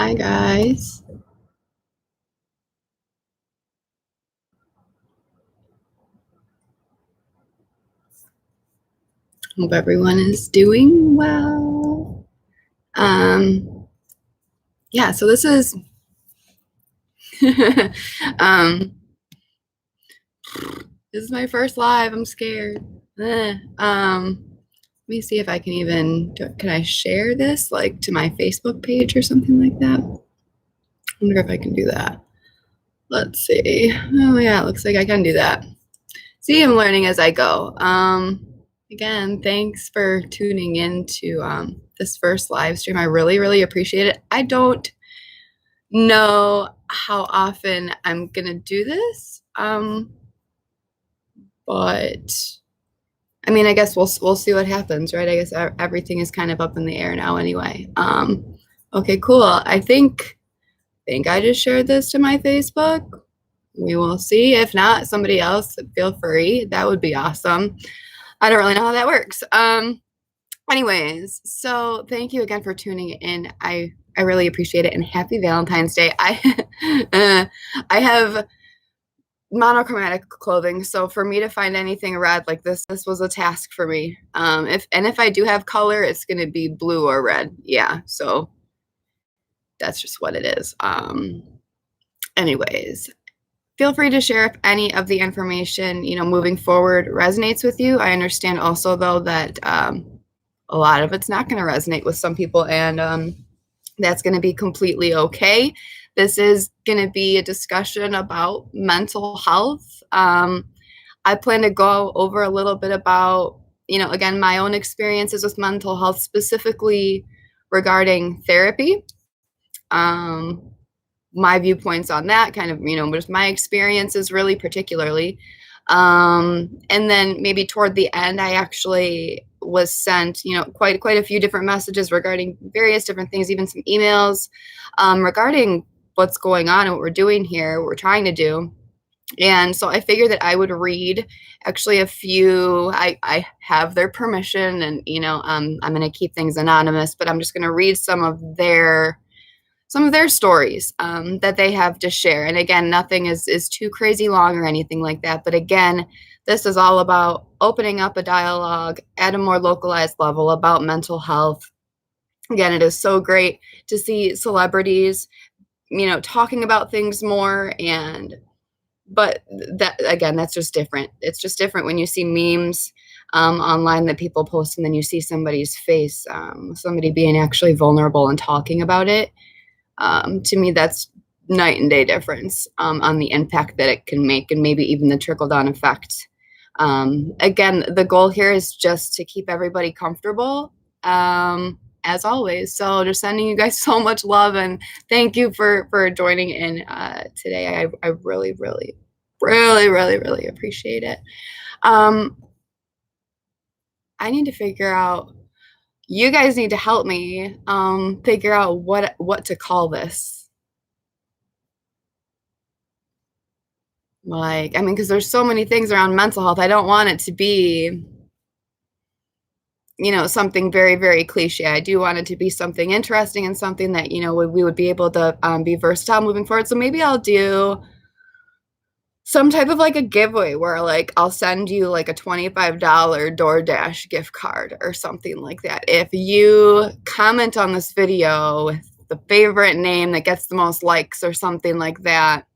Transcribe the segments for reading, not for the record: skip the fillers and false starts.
Hi, guys. Hope everyone is doing well. Yeah, so this is this is my first live. I'm scared. Let me see if I can can I share this like to my Facebook page or something like that? I wonder if I can do that. Let's see. Oh yeah, it looks like I can do that. See, I'm learning as I go. Again, thanks for tuning in to this first live stream. I really appreciate it. I don't know how often I'm gonna do this, but I mean, I guess we'll see what happens, right? I guess everything is kind of up in the air now, anyway. Okay, cool. I think I just shared this to my Facebook. We will see. If not, somebody else, feel free. That would be awesome. I don't really know how that works. Anyways, so thank you again for tuning in. I really appreciate it, and happy Valentine's Day. I have monochromatic clothing, so for me to find anything red like this was a task for me. If I do have color, it's gonna be blue or red. Yeah, so that's just what it is. Anyways, feel free to share if any of the information, moving forward resonates with you. I understand also, though, that a lot of it's not going to resonate with some people, and that's going to be completely okay. This is going to be a discussion about mental health. I plan to go over a little bit about, again, my own experiences with mental health, specifically regarding therapy. My viewpoints on that, kind of, just my experiences really particularly. And then maybe toward the end, I actually was sent, quite a few different messages regarding various different things, even some emails regarding what's going on and what we're doing here, what we're trying to do. And so I figured that I would read actually a few. I have their permission, and I'm going to keep things anonymous, but I'm just going to read some of their stories that they have to share. And again, nothing is too crazy long or anything like that. But again, this is all about opening up a dialogue at a more localized level about mental health. Again, it is so great to see celebrities, talking about things more. But that, again, that's just different. It's just different when you see memes online that people post, and then you see somebody's face, somebody being actually vulnerable and talking about it. To me, that's night and day difference on the impact that it can make, and maybe even the trickle-down effect. Again, the goal here is just to keep everybody comfortable, as always. So just sending you guys so much love, and thank you for joining in today. I really appreciate it. I need to figure out, you guys need to help me figure out what to call this. Like, I mean, because there's so many things around mental health. I don't want it to be, something very cliche. I do want it to be something interesting and something that, we would be able to be versatile moving forward. So maybe I'll do some type of like a giveaway where like I'll send you like a $25 DoorDash gift card or something like that. If you comment on this video with the favorite name that gets the most likes or something like that,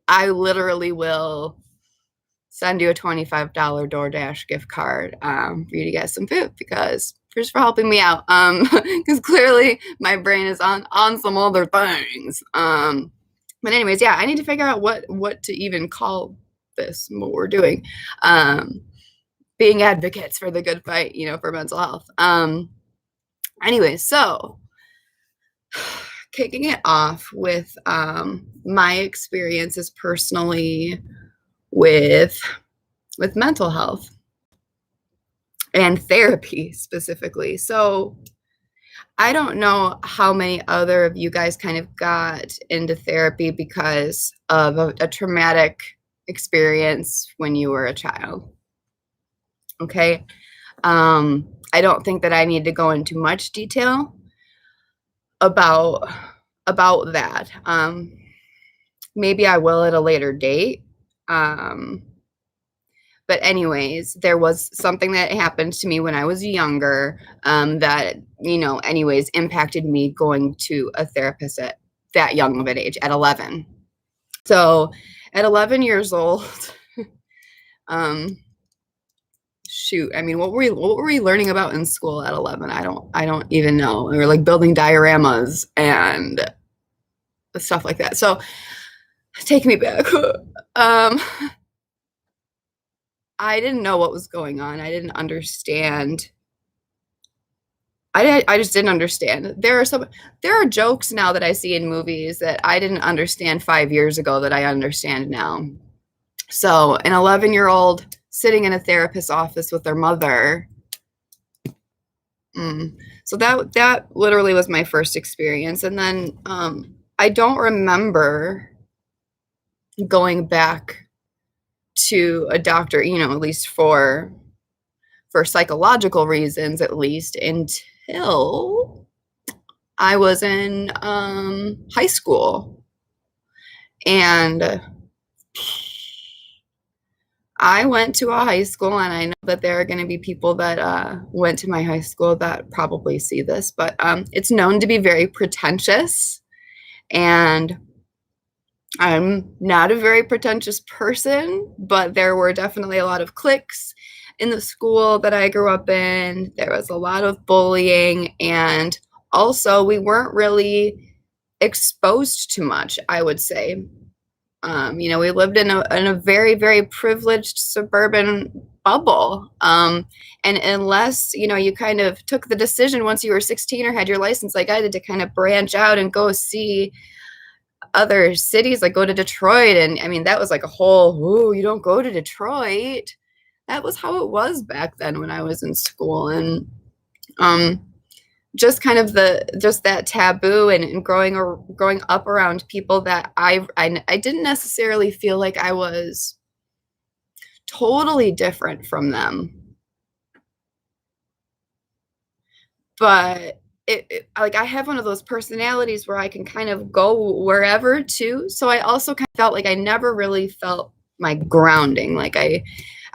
I literally will send you a $25 DoorDash gift card for you to get some food, because just for helping me out. Because clearly my brain is on some other things. But anyways, yeah, I need to figure out what to even call this, what we're doing. Being advocates for the good fight, for mental health. Anyways, so kicking it off with my experiences personally with mental health and therapy specifically. So I don't know how many other of you guys kind of got into therapy because of a traumatic experience when you were a child. Okay. I don't think that I need to go into much detail about about that. Maybe I will at a later date. Um, but anyways, there was something that happened to me when I was younger, that, anyways, impacted me going to a therapist at that young of an age, at 11. So at 11 years old, um, shoot, I mean, what were we learning about in school at 11? I don't even know. We were like building dioramas and stuff like that. So take me back. um, I didn't know what was going on. I didn't understand. I just didn't understand. There are jokes now that I see in movies that I didn't understand 5 years ago that I understand now. So an 11-year-old sitting in a therapist's office with their mother. So that literally was my first experience. And then I don't remember going back to a doctor, at least for psychological reasons, at least until I was in high school. And I went to a high school, and I know that there are going to be people that went to my high school that probably see this, but it's known to be very pretentious. And I'm not a very pretentious person, but there were definitely a lot of cliques in the school that I grew up in. There was a lot of bullying, and also we weren't really exposed to much, I would say. We lived in a very, very privileged suburban bubble. And unless, you kind of took the decision once you were 16 or had your license, like I did, to kind of branch out and go see other cities, like go to Detroit. And I mean, that was like a whole, ooh, you don't go to Detroit. That was how it was back then when I was in school. And just kind of just that taboo, and growing up around people that I didn't necessarily feel like I was totally different from them, but like I have one of those personalities where I can kind of go wherever too. So I also kind of felt like I never really felt my grounding. Like I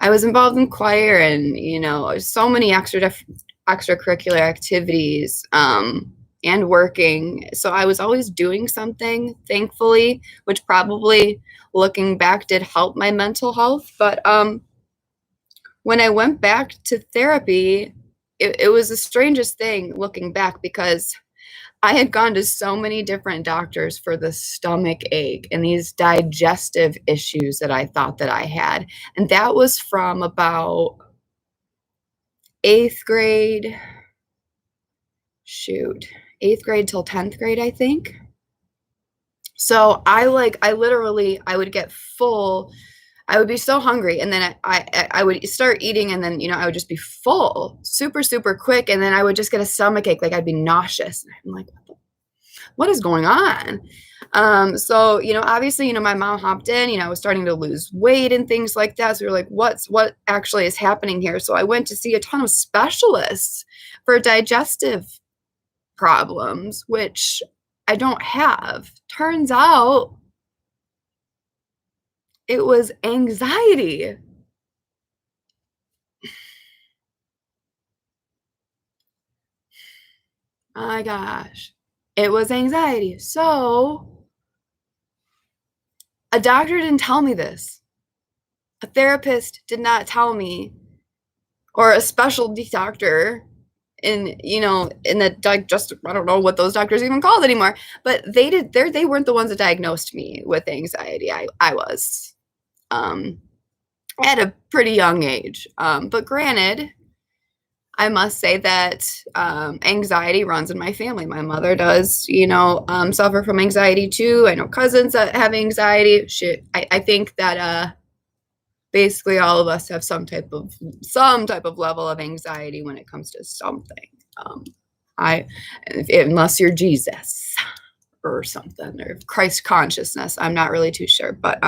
was involved in choir, and so many extracurricular activities, and working. So I was always doing something, thankfully, which probably, looking back, did help my mental health. But when I went back to therapy, it was the strangest thing looking back, because I had gone to so many different doctors for the stomach ache and these digestive issues that I thought that I had. And that was from about 8th grade, 8th grade till 10th grade, I think. So I would get full. I would be so hungry, and then I would start eating, and then, I would just be full super, super quick. And then I would just get a stomach ache. Like I'd be nauseous. And I'm like, what is going on? So, obviously, my mom hopped in, I was starting to lose weight and things like that. So we were like, what actually is happening here? So I went to see a ton of specialists for digestive problems, which I don't have. Turns out it was anxiety. Oh my gosh. It was anxiety. So a doctor didn't tell me this. A therapist did not tell me, or a specialty doctor in the digestive, I don't know what those doctors even called anymore, but they weren't the ones that diagnosed me with anxiety. I was at a pretty young age. But granted, I must say that anxiety runs in my family. My mother does, suffer from anxiety too. I know cousins that have anxiety. I think that basically all of us have some type of level of anxiety when it comes to something. Unless you're Jesus or something, or Christ consciousness, I'm not really too sure. But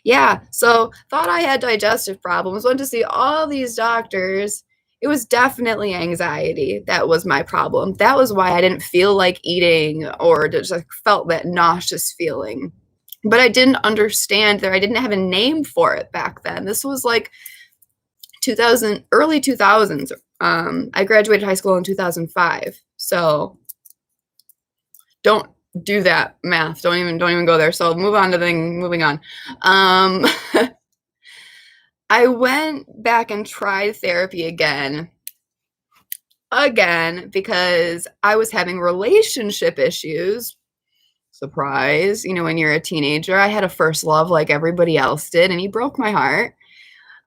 yeah, so thought I had digestive problems. Went to see all these doctors. it was definitely anxiety that was my problem. That was why I didn't feel like eating or just like felt that nauseous feeling. But I didn't understand that I didn't have a name for it back then. This was like 2000, early 2000s. I graduated high school in 2005. So don't do that math. Don't even go there. So move on to moving on. I went back and tried therapy again because I was having relationship issues. Surprise, when you're a teenager. I had a first love like everybody else did, and he broke my heart.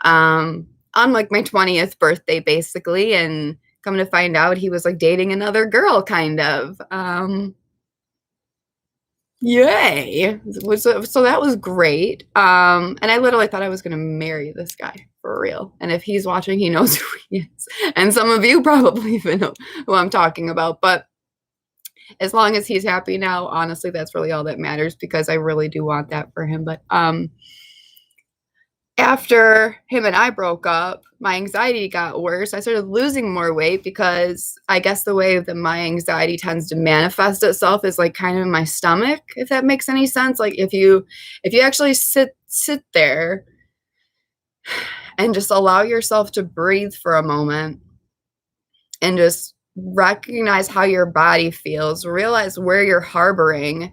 On like my 20th birthday, basically, and come to find out he was like dating another girl, kind of. Yay. So that was great. And I literally thought I was going to marry this guy for real. And if he's watching, he knows who he is. And some of you probably even know who I'm talking about. But as long as he's happy now, honestly, that's really all that matters, because I really do want that for him. But after him and I broke up, my anxiety got worse. I started losing more weight because I guess the way that my anxiety tends to manifest itself is like kind of in my stomach, if that makes any sense. Like if you actually sit there and just allow yourself to breathe for a moment and just recognize how your body feels, realize where you're harboring,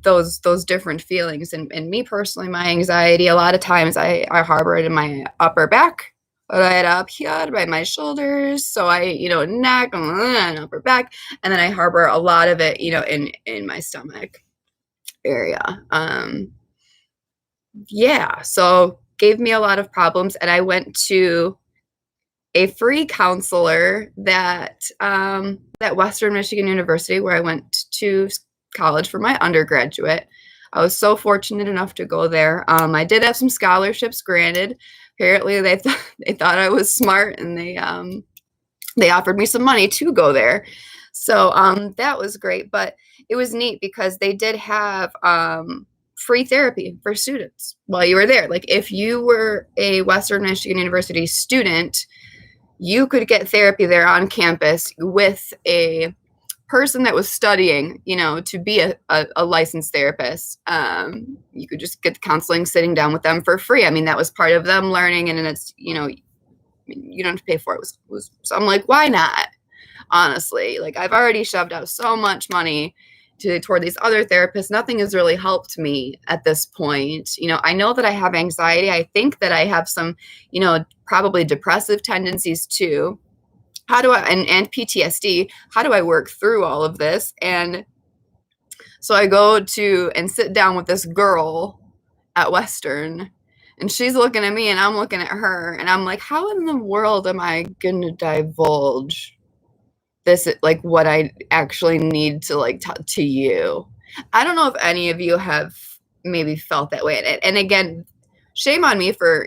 those different feelings. And me personally, my anxiety, a lot of times I harbor it in my upper back, right up here by my shoulders. So neck and upper back, and then I harbor a lot of it, in my stomach area. Yeah, so gave me a lot of problems, and I went to a free counselor that Western Michigan University, where I went to college for my undergraduate. I was so fortunate enough to go there. I did have some scholarships granted. Apparently, they thought I was smart, and they offered me some money to go there. So that was great. But it was neat because they did have free therapy for students while you were there. Like if you were a Western Michigan University student, you could get therapy there on campus with a person that was studying, to be a licensed therapist. You could just get the counseling sitting down with them for free. I mean, that was part of them learning, and it's, you don't have to pay for it. So I'm like, why not? Honestly, like I've already shoved out so much money toward these other therapists. Nothing has really helped me at this point. I know that I have anxiety. I think that I have some, probably depressive tendencies too. How do I, and PTSD, how do I work through all of this? And so I go to and sit down with this girl at Western, and she's looking at me and I'm looking at her, and I'm like, how in the world am I going to divulge this, like what I actually need to like talk to you? I don't know if any of you have maybe felt that way. And again, shame on me for,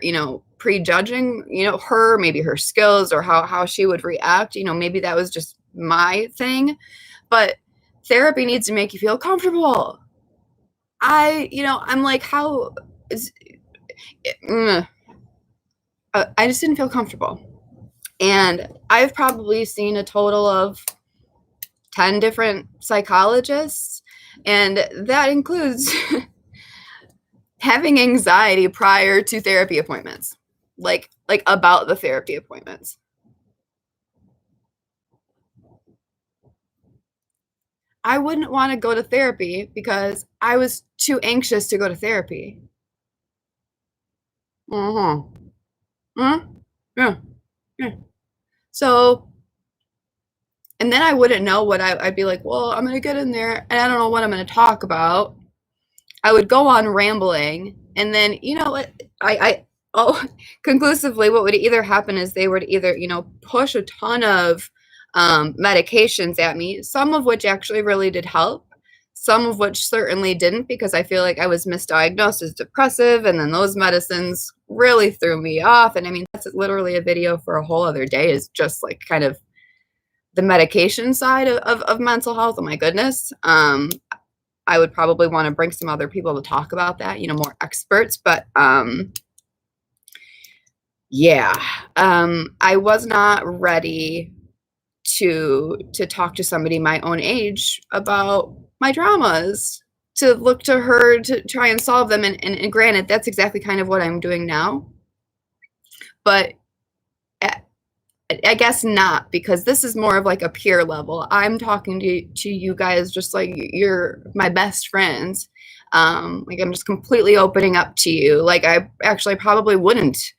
prejudging, her, maybe her skills or how she would react. Maybe that was just my thing. But therapy needs to make you feel comfortable. I'm like, how is I just didn't feel comfortable. And I've probably seen a total of 10 different psychologists, and that includes having anxiety prior to therapy appointments, like about the therapy appointments. I wouldn't want to go to therapy because I was too anxious to go to therapy. Uh-huh. Huh? Yeah. Yeah. So, and then I wouldn't know what I'd be like, well, I'm going to get in there and I don't know what I'm going to talk about. I would go on rambling, and then, what conclusively, what would either happen is they would either, push a ton of medications at me, some of which actually really did help, some of which certainly didn't, because I feel like I was misdiagnosed as depressive, and then those medicines really threw me off. And I mean, that's literally a video for a whole other day, is just like kind of the medication side of mental health. Oh my goodness. I would probably want to bring some other people to talk about that, more experts. But Yeah. I was not ready to talk to somebody my own age about my dramas, to look to her to try and solve them. And granted, that's exactly kind of what I'm doing now. But I guess not, because this is more of like a peer level. I'm talking to you guys just like you're my best friends. Like I'm just completely opening up to you. Like I actually probably wouldn't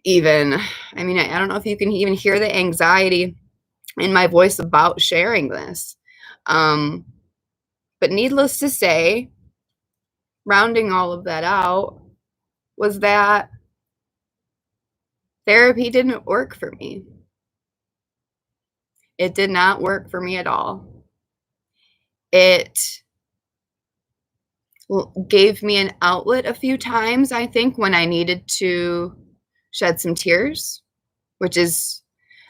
even. I mean, I don't know if you can even hear the anxiety in my voice about sharing this. Um, but needless to say, rounding all of that out was that therapy didn't work for me. It did not work for me at all. It gave me an outlet a few times, I think, when I needed to shed some tears, which is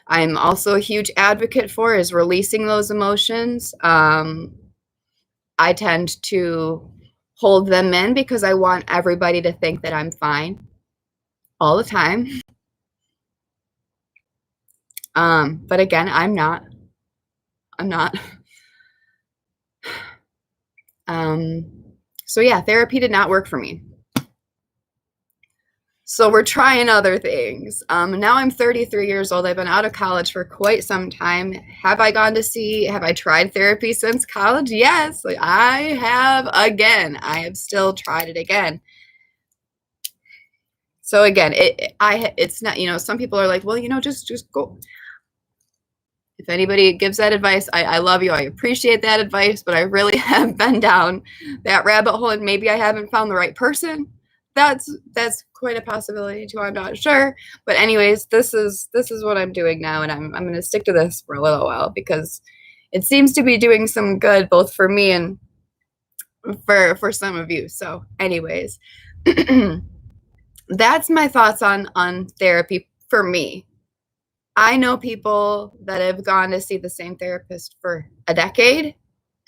I'm also a huge advocate for, is releasing those emotions. I tend to hold them in because I want everybody to think that I'm fine all the time. But again, I'm not. I'm not. Um, so yeah, therapy did not work for me. So we're trying other things. Now I'm 33 years old. I've been out of college for quite some time. Have I tried therapy since college? Yes, like I have again. I have still tried it again. So again, it's not, some people are like, well, just go. If anybody gives that advice, I love you. I appreciate that advice, but I really have been down that rabbit hole, and maybe I haven't found the right person. That's quite a possibility too. I'm not sure, but anyways, this is what I'm doing now, and I'm going to stick to this for a little while because it seems to be doing some good both for me and for some of you. So, anyways, that's my thoughts on therapy for me. I know people that have gone to see the same therapist for a decade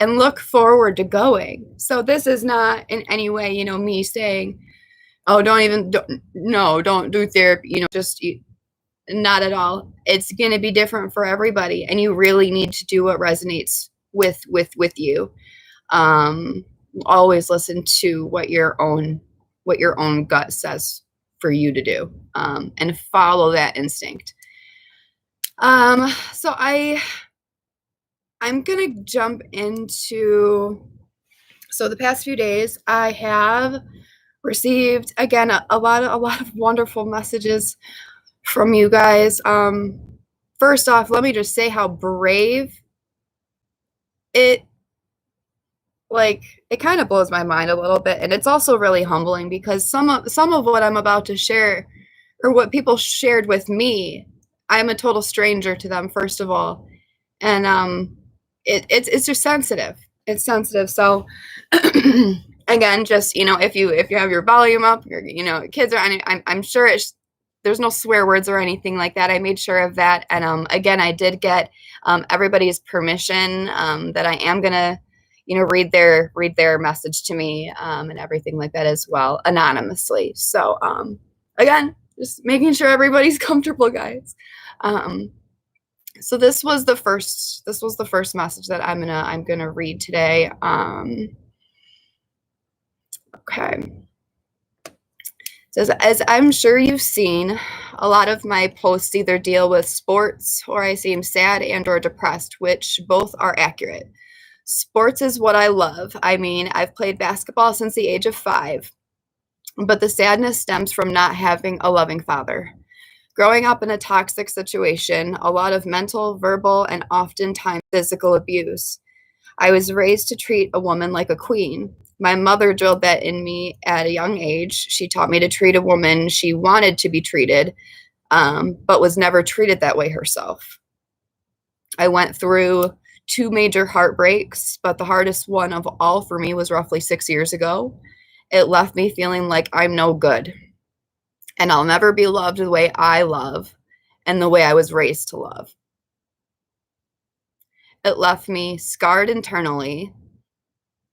and look forward to going. So this is not in any way, me saying, "Oh, don't do therapy." Just not at all. It's going to be different for everybody, and you really need to do what resonates with you. Um, Always listen to what your own gut says for you to do, and follow that instinct. So I'm gonna jump into the past few days I have received again a lot of wonderful messages from you guys. First off, let me just say how brave it it kind of blows my mind a little bit, and it's also really humbling because some of what I'm about to share, or what people shared with me, I'm a total stranger to them, first of all. And it's just sensitive. It's sensitive. So again, just if you have your volume up, kids are. I'm sure there's no swear words or anything like that. I made sure of that. And again, I did get everybody's permission that I am gonna read their message to me, and everything like that as well, anonymously. So again, just making sure everybody's comfortable, guys. So this was the first message that I'm gonna read today. Okay. It says, as I'm sure you've seen, a lot of my posts either deal with sports or I seem sad and or depressed, which both are accurate. Sports is what I love. I mean, I've played basketball since the age of 5, but the sadness stems from not having a loving father. Growing up in a toxic situation, a lot of mental, verbal, and oftentimes physical abuse. I was raised to treat a woman like a queen. My mother drilled that in me at a young age. She taught me to treat a woman she wanted to be treated, but was never treated that way herself. I went through 2 major heartbreaks, but the hardest one of all for me was roughly 6 years ago. It left me feeling like I'm no good, and I'll never be loved the way I love and the way I was raised to love. It left me scarred internally,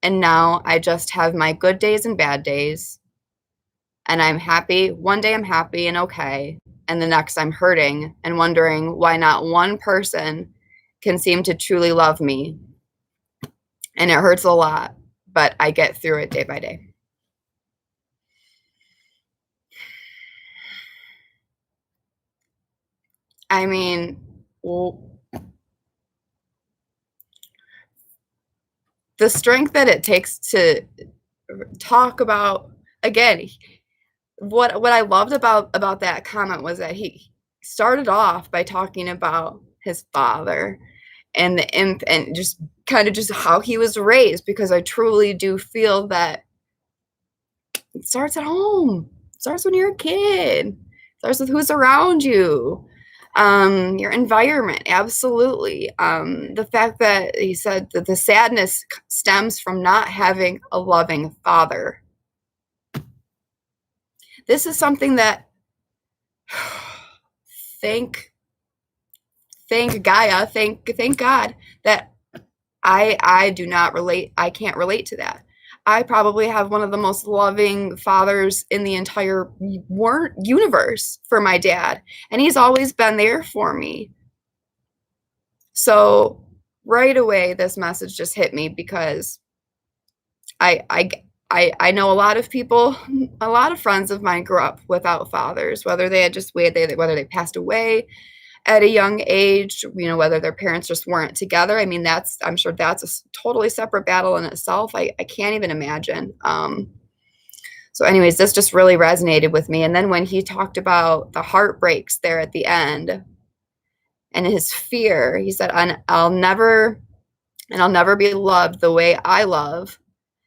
and now I just have my good days and bad days. and I'm happy. One day I'm happy and okay, and the next I'm hurting and wondering why not one person can seem to truly love me. And it hurts a lot, but I get through it day by day. I mean, the strength that it takes to talk about, again, what I loved about that comment was that he started off by talking about his father and and just kind of just how he was raised, because I truly do feel that it starts at home. It starts when you're a kid. It starts with who's around you. Your environment, absolutely. The fact that he said that the sadness stems from not having a loving father. This is something that thank Gaia, thank God that I do not relate. I can't relate to that. I probably have one of the most loving fathers in the entire universe for my dad, and he's always been there for me. So right away, this message just hit me, because I I I know a lot of people, a lot of friends of mine grew up without fathers, whether they had just whether they passed away at a young age, whether their parents just weren't together. I mean, I'm sure that's a totally separate battle in itself. I can't even imagine. So anyways, this just really resonated with me. And then when he talked about the heartbreaks there at the end and his fear, he said, I'll never be loved the way I love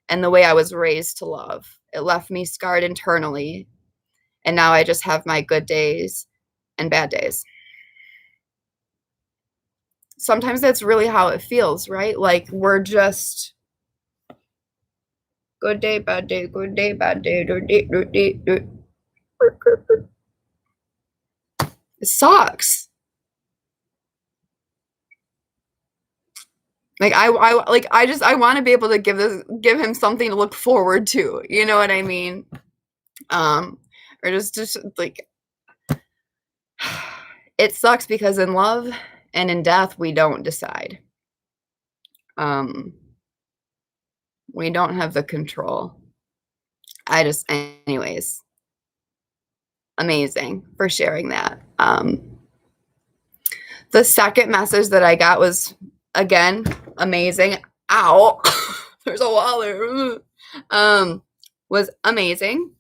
and the way I was raised to love. It left me scarred internally. And now I just have my good days and bad days. Sometimes that's really how it feels, right? Like we're just good day, bad day, good day, bad day, good day, good day, good. It sucks. Like I want to be able to give him something to look forward to. You know what I mean? Or just like it sucks because in love and in death we don't decide. We don't have the control. Anyways, amazing for sharing that. The second message that I got was, again, amazing. Ow, there's a wall there. Was amazing.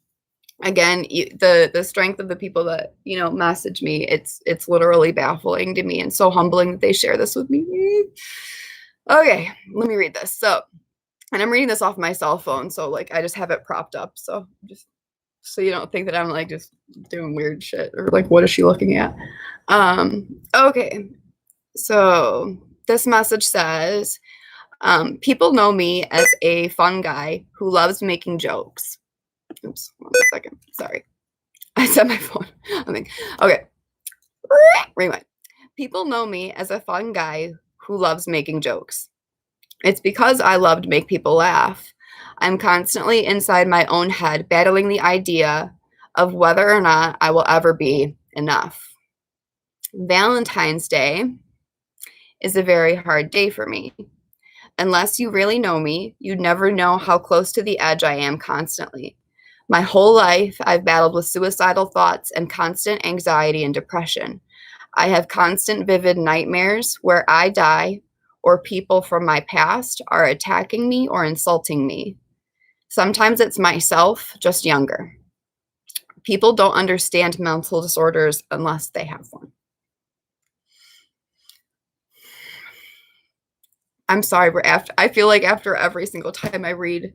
Again, the strength of the people that message me, it's literally baffling to me and so humbling that they share this with me. Okay, let me read this. So, and I'm reading this off my cell phone, so like I just have it propped up, so just so you don't think that I'm like just doing weird shit or like what is she looking at. Okay, so this message says, people know me as a fun guy who loves making jokes. Oops, 1 second. Sorry. I said my phone. I think, okay. Rewind. People know me as a fun guy who loves making jokes. It's because I love to make people laugh. I'm constantly inside my own head battling the idea of whether or not I will ever be enough. Valentine's Day is a very hard day for me. Unless you really know me, you'd never know how close to the edge I am constantly. My whole life, I've battled with suicidal thoughts and constant anxiety and depression. I have constant vivid nightmares where I die or people from my past are attacking me or insulting me. Sometimes it's myself, just younger. People don't understand mental disorders unless they have one. I'm sorry, I feel like after every single time I read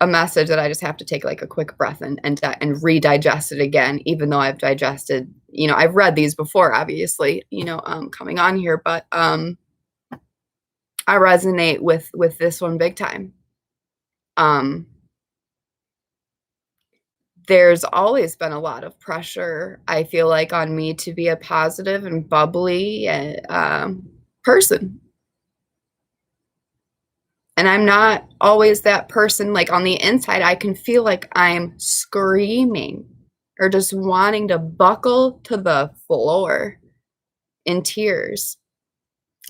a message that I just have to take like a quick breath and redigest it again, even though I've digested, I've read these before, obviously, coming on here, but I resonate with this one big time. There's always been a lot of pressure, I feel like, on me to be a positive and bubbly person. And I'm not always that person. Like on the inside, I can feel like I'm screaming or just wanting to buckle to the floor in tears.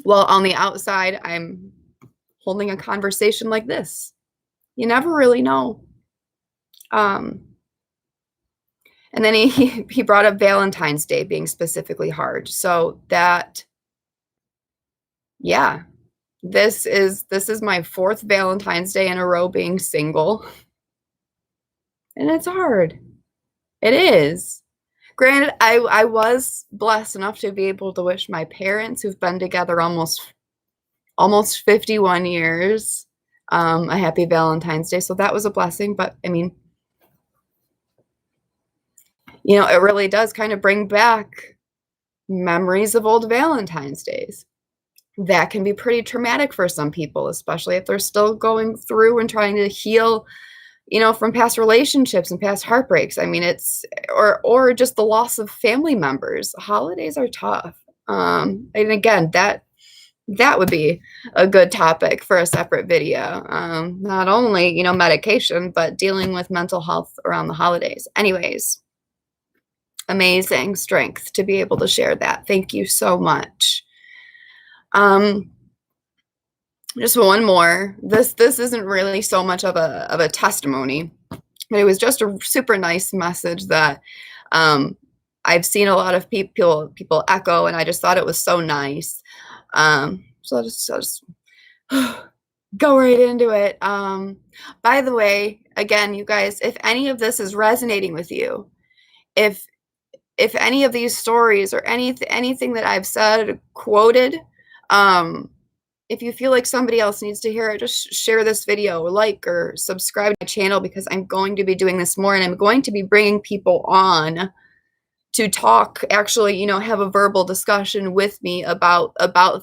Well, on the outside, I'm holding a conversation like this. You never really know. And then he brought up Valentine's Day being specifically hard. So that, yeah, this is my 4th Valentine's Day in a row being single. And it's hard. It is. Granted, I was blessed enough to be able to wish my parents, who've been together almost 51 years, a happy Valentine's Day. So that was a blessing. But I mean, you know, it really does kind of bring back memories of old Valentine's Days. That can be pretty traumatic for some people, especially if they're still going through and trying to heal, you know, from past relationships and past heartbreaks. I mean, it's or just the loss of family members. Holidays are tough. And again, that would be a good topic for a separate video. Not only, you know, medication, but dealing with mental health around the holidays. Anyways, amazing strength to be able to share that. Thank you so much. Just one more. This isn't really so much of a testimony, but it was just a super nice message that I've seen a lot of people echo, and I just thought it was so nice. So I'll just go right into it. By the way, again, you guys, if any of this is resonating with you, if any of these stories or anything that I've said, quoted, if you feel like somebody else needs to hear it, just share this video, like or subscribe to my channel, because I'm going to be doing this more, and I'm going to be bringing people on to talk, actually, you know, have a verbal discussion with me about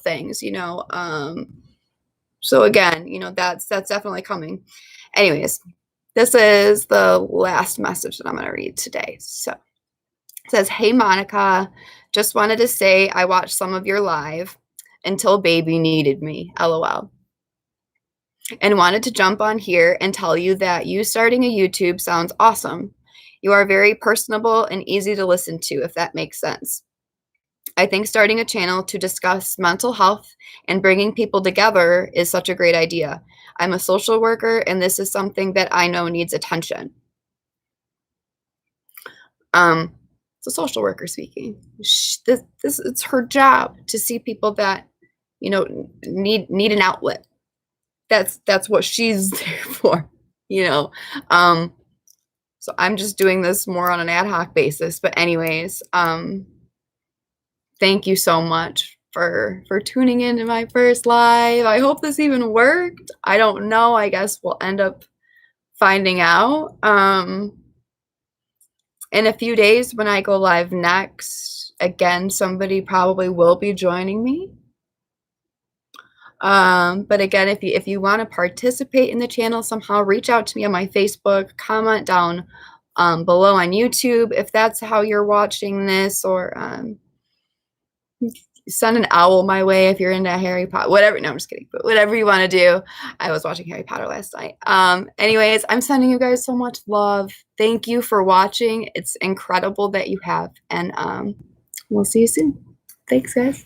things, you know. So again, you know, that's definitely coming. Anyways, this is the last message that I'm going to read today. So it says, "Hey Monica, just wanted to say I watched some of your live until baby needed me, LOL. And wanted to jump on here and tell you that you starting a YouTube sounds awesome. You are very personable and easy to listen to, if that makes sense. I think starting a channel to discuss mental health and bringing people together is such a great idea. I'm a social worker, and this is something that I know needs attention." It's a social worker speaking. This it's her job to see people that, you know, need an outlet. That's what she's there for, you know. So I'm just doing this more on an ad hoc basis. But anyways, thank you so much for tuning in to my first live. I hope this even worked. I don't know. I guess we'll end up finding out. In a few days when I go live next, again, somebody probably will be joining me. But again, if you want to participate in the channel somehow, reach out to me on my Facebook, comment down below on YouTube if that's how you're watching this, or send an owl my way if you're into Harry Potter, whatever. No, I'm just kidding, but whatever you want to do. I was watching Harry Potter last night. Anyways, I'm sending you guys so much love. Thank you for watching. It's incredible that you have, and we'll see you soon. Thanks, guys.